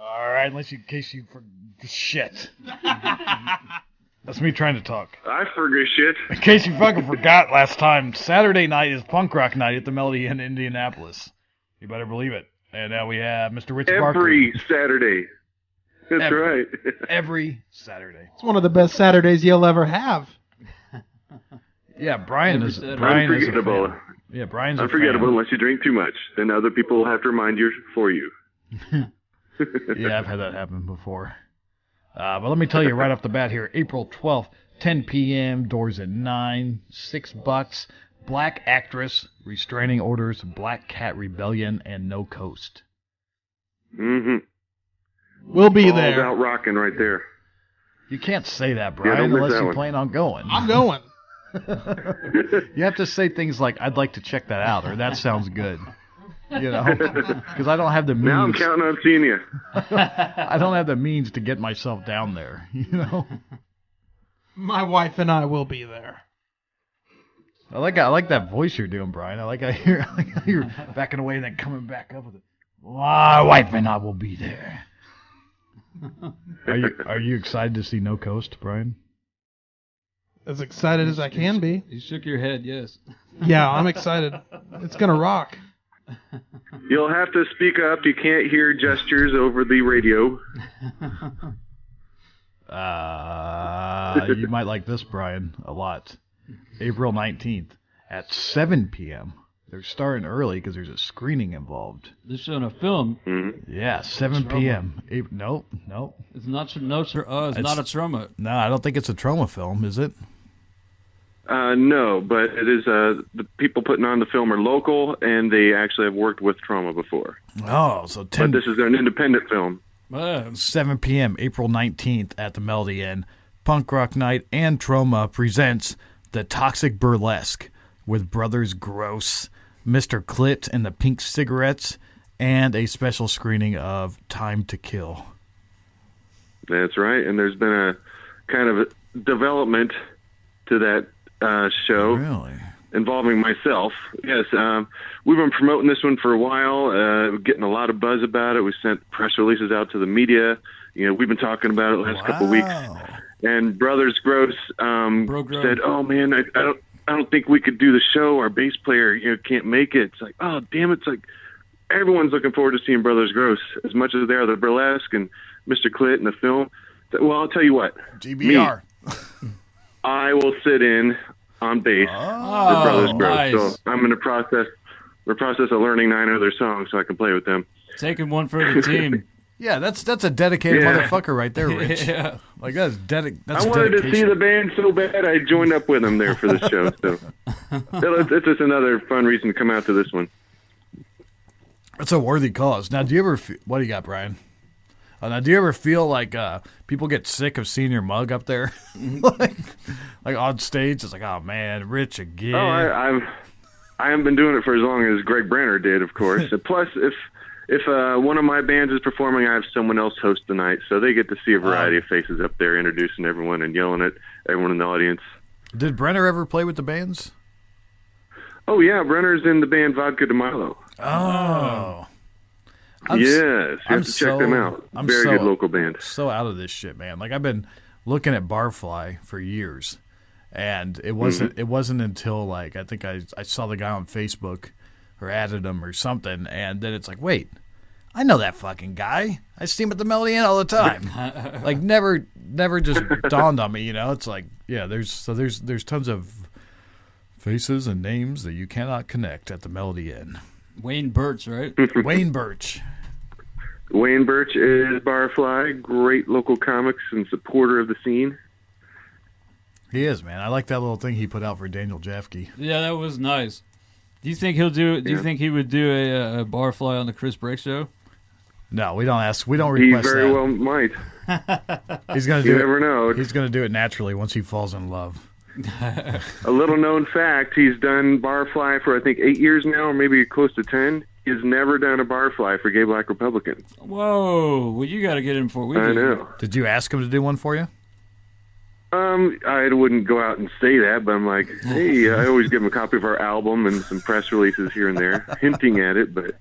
Speaker 1: All right, in case you shit. That's me trying to talk.
Speaker 6: I forget shit.
Speaker 1: In case you fucking forgot last time, Saturday night is punk rock night at the Melody in Indianapolis. You better believe it. And now we have Mr. Rich Barker.
Speaker 6: Every Saturday. That's right.
Speaker 1: Every Saturday.
Speaker 3: It's one of the best Saturdays you'll ever have.
Speaker 1: Yeah, Brian is
Speaker 6: unforgettable.
Speaker 1: a fan. Yeah, Brian's
Speaker 6: unforgettable
Speaker 1: a fan.
Speaker 6: unless you drink too much. Then other people will have to remind you for you.
Speaker 1: Yeah, I've had that happen before. But let me tell you right off the bat here, April 12th, 10 p.m., doors at 9, $6, Black Actress, Restraining Orders, Black Cat Rebellion, and No Coast.
Speaker 6: Mm-hmm.
Speaker 3: We'll be
Speaker 6: All
Speaker 3: there.
Speaker 6: about rocking right there.
Speaker 1: You can't say that, Brian,
Speaker 6: don't miss
Speaker 1: unless
Speaker 6: that
Speaker 1: you
Speaker 6: one.
Speaker 1: plan on going.
Speaker 3: I'm going.
Speaker 1: You have to say things like, I'd like to check that out, or that sounds good. You know, because I don't have the means.
Speaker 6: Now I'm counting on seeing you.
Speaker 1: I don't have the means to get myself down there, you know.
Speaker 3: My wife and I will be there.
Speaker 1: I like that voice you're doing, Brian. I like how you're backing away and then coming back up with it. My wife and I will be there. Are you excited to see No Coast, Brian?
Speaker 3: As excited as I can be.
Speaker 2: You shook your head, yes.
Speaker 3: Yeah, I'm excited. It's gonna rock.
Speaker 6: You'll have to speak up. You can't hear gestures over the radio.
Speaker 1: You might like this, Brian, a lot. April 19th at 7 p.m. They're starting early because there's a screening involved.
Speaker 2: They're showing a film.
Speaker 6: Mm-hmm.
Speaker 1: Yeah, 7 p.m. Nope.
Speaker 2: It's not not a trauma.
Speaker 1: No, I don't think it's a trauma film, is it?
Speaker 6: No, but it is. The people putting on the film are local, and they actually have worked with Trauma before.
Speaker 1: Oh, so
Speaker 6: But this is an independent film.
Speaker 1: 7 p.m., April 19th at the Melody Inn. Punk Rock Night and Trauma presents The Toxic Burlesque with Brothers Gross, Mr. Clit and the Pink Cigarettes, and a special screening of Time to Kill.
Speaker 6: That's right, and there's been a kind of a development to that show.
Speaker 1: Really?
Speaker 6: Involving myself. Yes, we've been promoting this one for a while, getting a lot of buzz about it. We sent press releases out to the media. You know, we've been talking about it the last couple of weeks. And Brothers Gross said, "Oh man, I don't think we could do the show. Our bass player, can't make it." It's like, oh damn, it's like everyone's looking forward to seeing Brothers Gross as much as they are the burlesque and Mr. Clit in the film. Well, I'll tell you what,
Speaker 1: GBR.
Speaker 6: I will sit in on bass for Brothers Gross.
Speaker 2: Nice.
Speaker 6: So I'm in the process of learning 9 other songs so I can play with them.
Speaker 2: Taking one for the team.
Speaker 1: Yeah, that's a dedicated motherfucker right there, Rich.
Speaker 2: Yeah.
Speaker 1: Like that's
Speaker 6: I wanted to see the band so bad I joined up with them there for this show. So it's just another fun reason to come out to this one.
Speaker 1: That's a worthy cause. Now, do you ever? What do you got, Brian? Now, do you ever feel like people get sick of seeing your mug up there, like on stage? It's like, oh man, Rich again.
Speaker 6: Oh, I haven't been doing it for as long as Greg Branner did, of course. Plus, if one of my bands is performing, I have someone else host the night, so they get to see a variety of faces up there, introducing everyone and yelling at everyone in the audience.
Speaker 1: Did Brenner ever play with the bands?
Speaker 6: Oh yeah, Brenner's in the band Vodka de Milo.
Speaker 1: Oh.
Speaker 6: Yes, you have to check them out. Very good local band.
Speaker 1: So out of this shit, man. Like I've been looking at Barfly for years, and it wasn't until like I think I saw the guy on Facebook or added him or something, and then it's like, wait, I know that fucking guy. I see him at the Melody Inn all the time. Like never just dawned on me, you know. It's like, yeah, there's tons of faces and names that you cannot connect at the Melody Inn.
Speaker 2: Wayne Birch, right?
Speaker 1: Wayne Birch.
Speaker 6: Wayne Birch is Barfly, great local comics and supporter of the scene.
Speaker 1: He is, man. I like that little thing he put out for Daniel Jaffke.
Speaker 2: Yeah, that was nice. Do you think he'll do? Do you think he would do a Barfly on the Chris Break show?
Speaker 1: No, we don't ask. We don't request that.
Speaker 6: He very well might.
Speaker 1: He's gonna do it.
Speaker 6: You never know.
Speaker 1: He's gonna do it naturally once he falls in love.
Speaker 6: A little known fact: he's done Barfly for I think 8 years now, or maybe close to 10. He's never done a Barfly for Gay Black Republican.
Speaker 2: Whoa! Well, you got to get him for.
Speaker 6: I know.
Speaker 1: Did you ask him to do one for you?
Speaker 6: I wouldn't go out and say that, but I'm like, hey, I always give him a copy of our album and some press releases here and there, hinting at it. But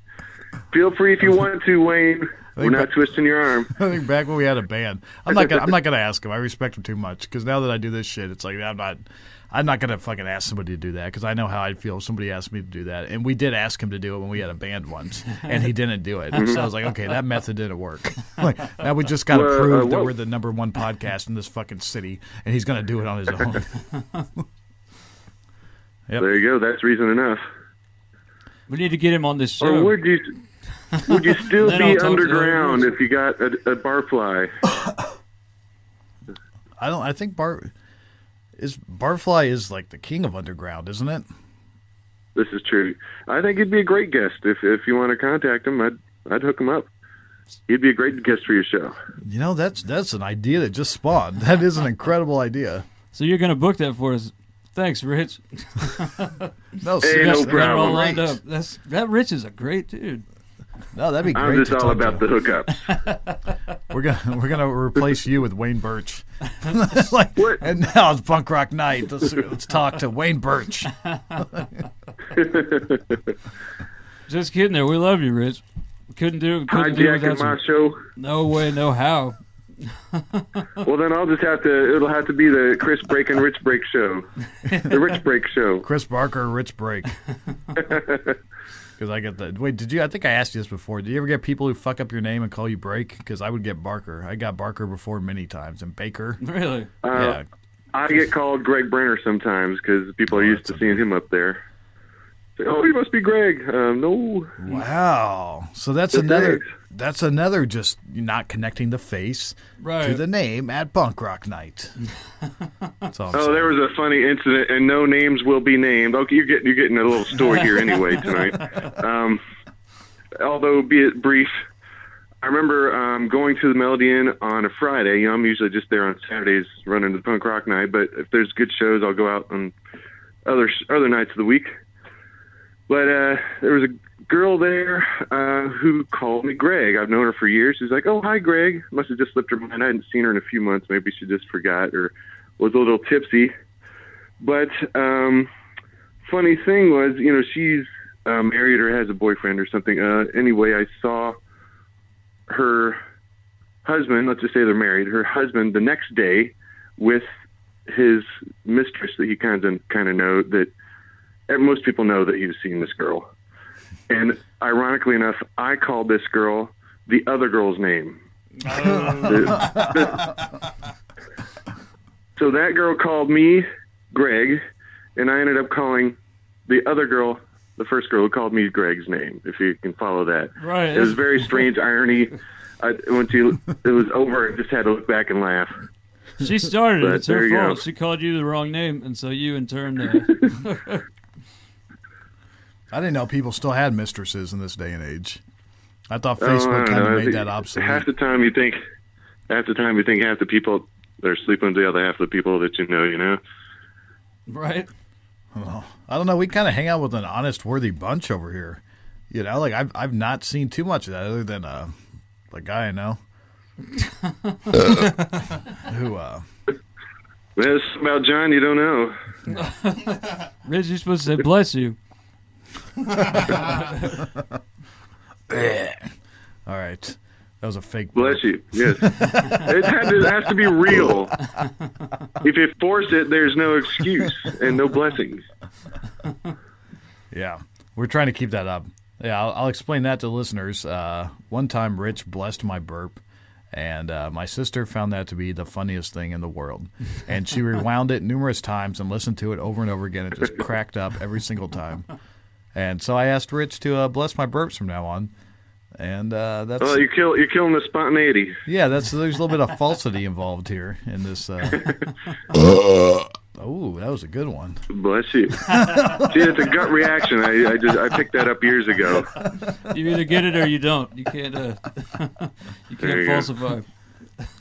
Speaker 6: feel free if you want to, Wayne. We're not twisting your arm.
Speaker 1: I think back when we had a band, I'm not gonna ask him. I respect him too much because now that I do this shit, it's like I'm not gonna fucking ask somebody to do that because I know how I'd feel if somebody asked me to do that. And we did ask him to do it when we had a band once, and he didn't do it. So I was like, okay, that method didn't work. Like now we just got to prove that we're the #1 podcast in this fucking city, and he's gonna do it on his own. Yep.
Speaker 6: There you go. That's reason enough.
Speaker 2: We need to get him on this show.
Speaker 6: Or would you still be underground if you got a Barfly?
Speaker 1: I think Barfly is like the king of underground, isn't it?
Speaker 6: This is true. I think he'd be a great guest. If you want to contact him, I'd hook him up. He'd be a great guest for your show.
Speaker 1: You know, that's an idea that just spawned. That is an incredible idea.
Speaker 2: So you're going to book that for us? Thanks, Rich.
Speaker 1: No,
Speaker 6: hey, no
Speaker 2: got it all
Speaker 6: problem.
Speaker 2: lined up. That Rich is a great dude.
Speaker 1: No, that'd be great.
Speaker 6: I'm just all about the hookups.
Speaker 1: We're gonna replace you with Wayne Birch. Like,
Speaker 6: What?
Speaker 1: and now it's punk rock night. Let's talk to Wayne Birch.
Speaker 2: Just kidding there. We love you, Rich. Couldn't do it
Speaker 6: Hijacking
Speaker 2: without
Speaker 6: my
Speaker 2: you.
Speaker 6: show.
Speaker 2: No way, no how.
Speaker 6: Well, then I'll just it'll have to be the Chris Break and Rich Break show. The Rich Break show.
Speaker 1: Chris Barker, Rich Break. Because I get that. Wait, I think I asked you this before. Do you ever get people who fuck up your name and call you Break? Because I would get Barker. I got Barker before many times. And Baker.
Speaker 2: Really?
Speaker 1: Yeah.
Speaker 6: I get called Greg Brenner sometimes because people are used to seeing him up there. Say, oh, you must be Greg. No.
Speaker 1: Wow. So that's another just not connecting the face to the name at Punk Rock Night. That's all I'm saying.
Speaker 6: There was a funny incident, and no names will be named. Okay, you're getting a little story here anyway tonight. Although, be it brief, I remember going to the Melody Inn on a Friday. You know, I'm usually just there on Saturdays running the Punk Rock Night, but if there's good shows, I'll go out on other nights of the week. But there was a girl there who called me Greg. I've known her for years. She's like, oh, hi, Greg. Must have just slipped her mind. I hadn't seen her in a few months. Maybe she just forgot or was a little tipsy. But funny thing was, you know, she's married or has a boyfriend or something. Anyway, I saw her husband, let's just say they're married, her husband the next day with his mistress that he kind of know that most people know that he was seeing this girl. And ironically enough, I called this girl the other girl's name. So that girl called me Greg, and I ended up calling the other girl, the first girl who called me Greg's name, if you can follow that.
Speaker 2: Right.
Speaker 6: It was very strange irony. Once it was over, I just had to look back and laugh.
Speaker 2: She started it. It's her fault.
Speaker 6: Go.
Speaker 2: She called you the wrong name, and so you in turn...
Speaker 1: I didn't know people still had mistresses in this day and age. I thought Facebook kind of made that obsolete.
Speaker 6: Half the time you think half the people they're sleeping with the other half of the people that you know.
Speaker 2: Right.
Speaker 1: Well, I don't know. We kind of hang out with an honest, worthy bunch over here. You know, like I've not seen too much of that other than a guy I know who.
Speaker 6: Well, it's about John you don't know.
Speaker 2: Rich, you're supposed to say bless you.
Speaker 1: All right. That was a fake.
Speaker 6: Bless you. Yes. It has to be real. If you force it, there's no excuse and no blessings.
Speaker 1: Yeah. We're trying to keep that up. Yeah, I'll explain that to listeners. One time, Rich blessed my burp, and my sister found that to be the funniest thing in the world. And she rewound it numerous times and listened to it over and over again. It just cracked up every single time. And so I asked Rich to bless my burps from now on. And that's.
Speaker 6: Well, you're killing the spontaneity.
Speaker 1: Yeah, there's a little bit of falsity involved here in this. Oh, that was a good one.
Speaker 6: Bless you. See, it's a gut reaction. I picked that up years ago.
Speaker 2: You either get it or you don't. You can't. You can't falsify.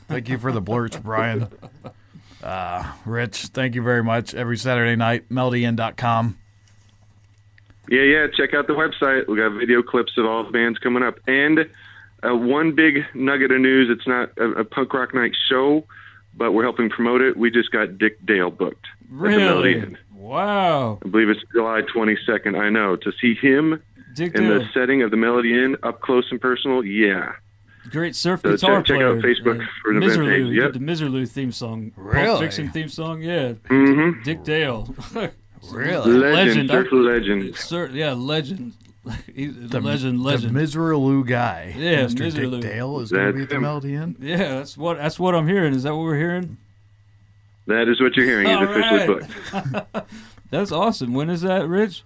Speaker 1: Thank you for the blurts, Brian. Rich, thank you very much. Every Saturday night, melodyin.com.
Speaker 6: Yeah. Check out the website. We got video clips of all the bands coming up, and one big nugget of news. It's not a punk rock night show, but we're helping promote it. We just got Dick Dale booked.
Speaker 2: Really? Wow.
Speaker 6: I believe it's July 22nd. I know. To see him
Speaker 2: Dick
Speaker 6: in
Speaker 2: Dale.
Speaker 6: the setting of the Melody Inn, up close and personal, yeah.
Speaker 2: Great surf
Speaker 6: So
Speaker 2: guitar
Speaker 6: check
Speaker 2: player.
Speaker 6: out Facebook for an event
Speaker 2: Miserlou.
Speaker 6: page.
Speaker 2: He
Speaker 6: Yep.
Speaker 2: did the Miserlou theme song.
Speaker 1: Really?
Speaker 2: Pulp Fiction theme song, yeah.
Speaker 6: Mm-hmm.
Speaker 2: Dick Dale.
Speaker 1: Really?
Speaker 6: Legend. Surf legend.
Speaker 2: Yeah, legend. He's a
Speaker 1: The
Speaker 2: legend.
Speaker 1: The Miserloo guy.
Speaker 2: Yeah,
Speaker 1: Mr.
Speaker 2: Miserloo.
Speaker 1: Dick Dale is going to be at the
Speaker 6: That's him.
Speaker 1: Melody Inn.
Speaker 2: Yeah, that's what I'm hearing. Is that what we're hearing?
Speaker 6: That is what you're hearing. He's
Speaker 2: All
Speaker 6: officially
Speaker 2: right.
Speaker 6: booked.
Speaker 2: That's awesome. When is that, Rich?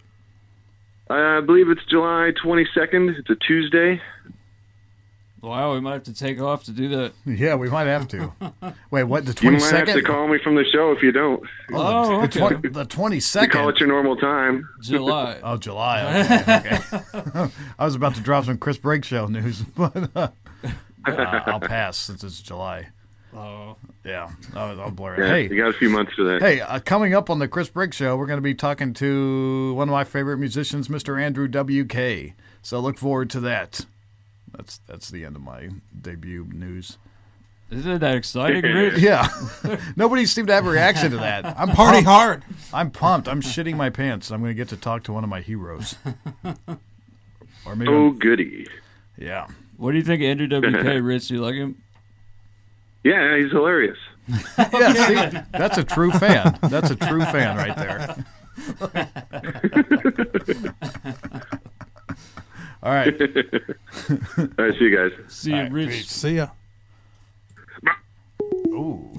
Speaker 6: I believe it's July 22nd. It's a Tuesday.
Speaker 2: Wow, we might have to take off to do that.
Speaker 1: Yeah, we might have to. Wait, what? The
Speaker 6: You might have
Speaker 1: 22nd?
Speaker 6: to call me from the show if you don't.
Speaker 2: Oh,
Speaker 1: the
Speaker 2: okay.
Speaker 1: The
Speaker 6: You call
Speaker 1: 22nd.
Speaker 6: it your normal time.
Speaker 2: July.
Speaker 1: Oh, July. Okay. I was about to drop some Chris Brake Show news, but I'll pass since it's July.
Speaker 2: Oh.
Speaker 1: Yeah, I'll blur it.
Speaker 6: Yeah,
Speaker 1: Hey,
Speaker 6: you got a few months for that.
Speaker 1: Hey, coming up on the Chris Briggs Show, we're going to be talking to one of my favorite musicians, Mr. Andrew W.K. So look forward to that. That's the end of my debut news.
Speaker 2: Isn't that exciting, Rich?
Speaker 1: Yeah. Nobody seemed to have a reaction to that. I'm
Speaker 3: Party
Speaker 1: pumped.
Speaker 3: hard.
Speaker 1: I'm pumped. I'm shitting my pants. I'm going to get to talk to one of my heroes. Or maybe
Speaker 6: Oh, goody.
Speaker 1: yeah.
Speaker 2: What do you think of Andrew W.K., Rich? You like him?
Speaker 6: Yeah, he's hilarious.
Speaker 1: Yeah, see, that's a true fan. That's a true fan right there. All right.
Speaker 6: All right, see you guys.
Speaker 2: See you,
Speaker 1: All right,
Speaker 2: Rich.
Speaker 1: peace.
Speaker 3: See ya.
Speaker 1: Ooh.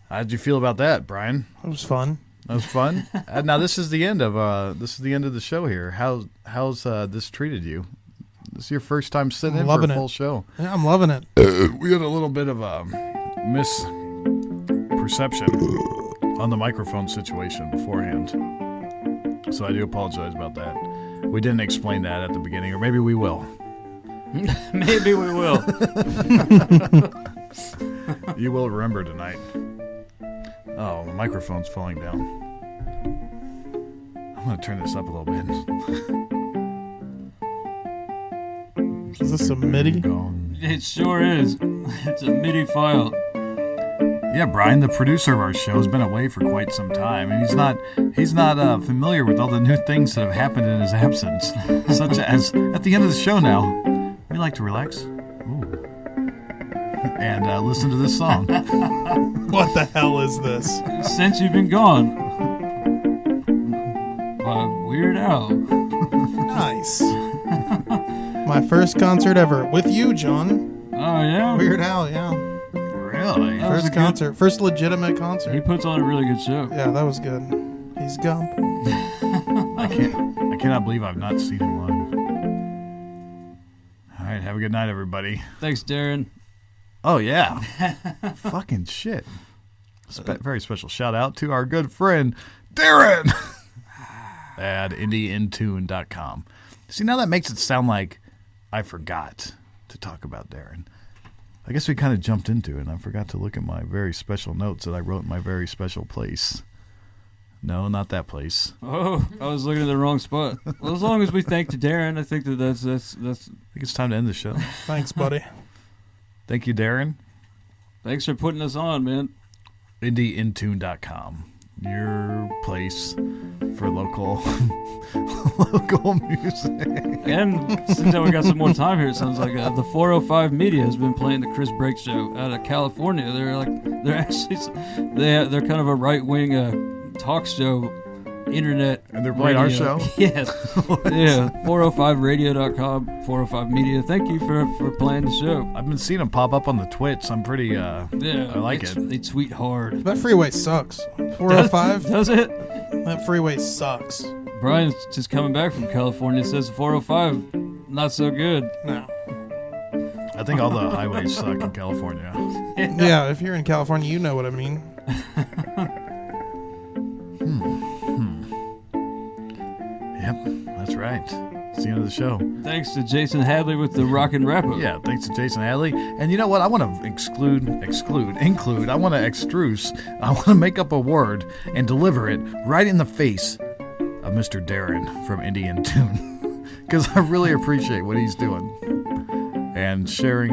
Speaker 1: How'd you feel about that, Brian?
Speaker 3: It was fun.
Speaker 1: That was fun. Now this is the end of the show here. How's this treated you? This is your first time sitting in for
Speaker 3: Loving
Speaker 1: a
Speaker 3: it.
Speaker 1: full show.
Speaker 3: Yeah, I'm loving it.
Speaker 1: We had a little bit of a misperception on the microphone situation beforehand, so I do apologize about that. We didn't explain that at the beginning, or maybe we will.
Speaker 2: Maybe we will.
Speaker 1: You will remember tonight. Oh, the microphone's falling down. I'm going to turn this up a little bit.
Speaker 3: Is this a MIDI?
Speaker 2: It sure is. It's a MIDI file.
Speaker 1: Yeah, Brian, the producer of our show, has been away for quite some time, and he's not familiar with all the new things that have happened in his absence, such as at the end of the show now, we like to relax and listen to this song.
Speaker 3: What the hell is this?
Speaker 2: Since you've been gone. By Weird Al.
Speaker 3: Nice. My first concert ever with you, John.
Speaker 2: Oh, yeah?
Speaker 3: Weird Al, yeah.
Speaker 1: Really?
Speaker 2: That was
Speaker 3: First
Speaker 2: a good-
Speaker 3: concert, first legitimate
Speaker 2: He
Speaker 3: concert.
Speaker 2: puts on a really good show.
Speaker 3: Yeah, that was good. He's Gump.
Speaker 1: I cannot believe I've not seen him live. All right, have a good night, everybody.
Speaker 2: Thanks, Darren.
Speaker 1: Oh, yeah. Fucking shit. Very special shout out to our good friend, Darren, at indieintune.com. See, now that makes it sound like I forgot to talk about Darren. I guess we kind of jumped into it, and I forgot to look at my very special notes that I wrote in my very special place. No, not that place.
Speaker 2: Oh, I was looking at the wrong spot. Well, as long as we thank Darren, I think that's.
Speaker 1: I think it's time to end the show.
Speaker 3: Thanks, buddy.
Speaker 1: Thank you, Darren.
Speaker 2: Thanks for putting us on, man.
Speaker 1: IndieIntune.com. Your place for local music.
Speaker 2: And since we got some more time here, it sounds like the 405 Media has been playing the Chris Brake Show out of California. They're kind of a right wing talk show, internet.
Speaker 1: And they're playing
Speaker 2: radio.
Speaker 1: our show?
Speaker 2: Yes. Yeah. 405radio.com, 405 Media. Thank you for playing the show.
Speaker 1: I've been seeing them pop up on the twits. I'm pretty, I like it.
Speaker 2: They tweet hard.
Speaker 3: That freeway sucks. 405?
Speaker 2: Does it?
Speaker 3: That freeway sucks.
Speaker 2: Brian's just coming back from California. Says 405, not so good.
Speaker 3: No.
Speaker 1: I think all the highways suck in California.
Speaker 3: Yeah, if you're in California, you know what I mean.
Speaker 1: Yep, that's right. It's the end of the show.
Speaker 2: Thanks to Jason Hadley with the Rockin' Wrap-Up.
Speaker 1: Yeah, thanks to Jason Hadley. And you know what? I want to include. I want to extrude. I want to make up a word and deliver it right in the face of Mr. Darren from Indie in Tune. Because I really appreciate what he's doing and sharing